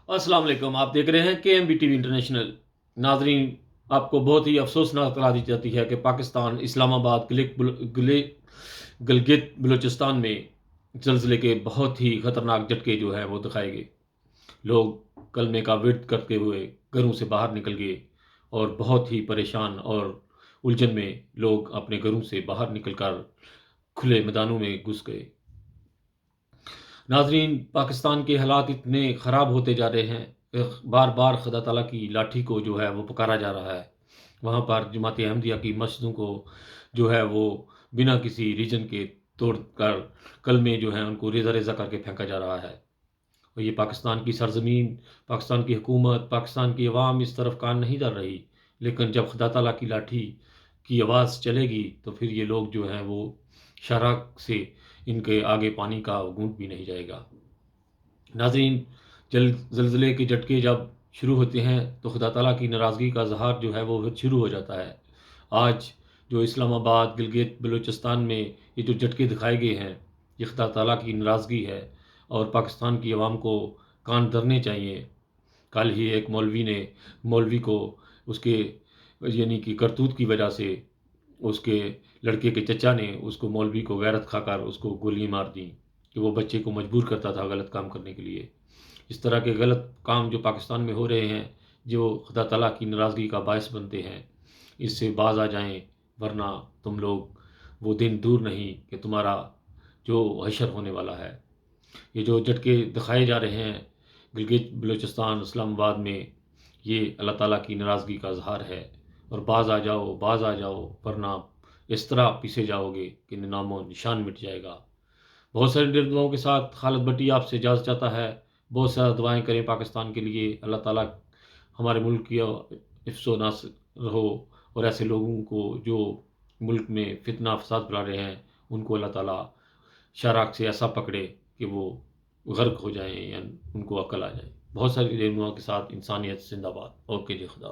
अस्सलाम वालेकुम। आप देख रहे हैं केएमबी टीवी इंटरनेशनल। नाजरीन, आपको बहुत ही अफसोसनाक इत्तला दी जाती है कि पाकिस्तान इस्लामाबाद गिलगित बलूचिस्तान में ज़लज़ले के बहुत ही ख़तरनाक झटके जो है वो दिखाए गए। लोग कलमे का विर्द करते हुए घरों से बाहर निकल गए और बहुत ही परेशान और उलझन में लोग अपने घरों से बाहर निकल कर खुले मैदानों में घुस गए। नाज़रीन, पाकिस्तान के हालात इतने ख़राब होते जा रहे हैं, बार बार खुदा ताला की लाठी को जो है वो पुकारा जा रहा है। वहाँ पर जमात अहमदिया की मस्जिदों को जो है वो बिना किसी रीजन के तोड़ कर कलमे जो हैं उनको रेज़ा रेज़ा करके फेंका जा रहा है। और ये पाकिस्तान की सरज़मीन, पाकिस्तान की हुकूमत, पाकिस्तान की अवाम इस तरफ कान नहीं धर रही। लेकिन जब खुदा ताला की लाठी की आवाज़ चलेगी तो फिर ये लोग जो हैं वो शराक से इनके आगे पानी का घूंट भी नहीं जाएगा। नाज़रीन, ज़लज़ले के झटके जब शुरू होते हैं तो खुदा ताला की नाराज़गी का इज़हार जो है वो शुरू हो जाता है। आज जो इस्लामाबाद, गिलगित बलूचिस्तान में ये जो झटके दिखाए गए हैं, ये खुदा ताला की नाराज़गी है और पाकिस्तान की अवाम को कान धरने चाहिए। कल ही एक मौलवी को उसके यानी कि करतूत की वजह से उसके लड़के के चचा ने उसको मौलवी को गैरत खाकर उसको गोली मार दी कि वो बच्चे को मजबूर करता था गलत काम करने के लिए। इस तरह के गलत काम जो पाकिस्तान में हो रहे हैं, जो खुदा ताला की नाराज़गी का बायस बनते हैं, इससे बाज आ जाएं, वरना तुम लोग वो दिन दूर नहीं कि तुम्हारा जो हशर होने वाला है। ये जो झटके दिखाए जा रहे हैं गिलगित बलूचिस्तान इस्लामाबाद में, ये अल्लाह ताला की नाराज़गी का इज़हार है। और बाज़ आ जाओ, वरना इस तरह पीछे जाओगे कि नामो निशान मिट जाएगा। बहुत सारी दुआओं के साथ खालिद भट्टी आपसे इजाज़त चाहता है। बहुत सारा दुआएं करें पाकिस्तान के लिए। अल्लाह ताला हमारे मुल्क की हिफ्ज़ व नासर हो और ऐसे लोगों को जो मुल्क में फितना फसाद फैला रहे हैं उनको अल्लाह ताला शराक से ऐसा पकड़े कि वो गर्क हो जाएं या उनको अकल आ जाए। बहुत सारी दुआओं के साथ इंसानियत जिंदाबाद। ओके जी, खुदा।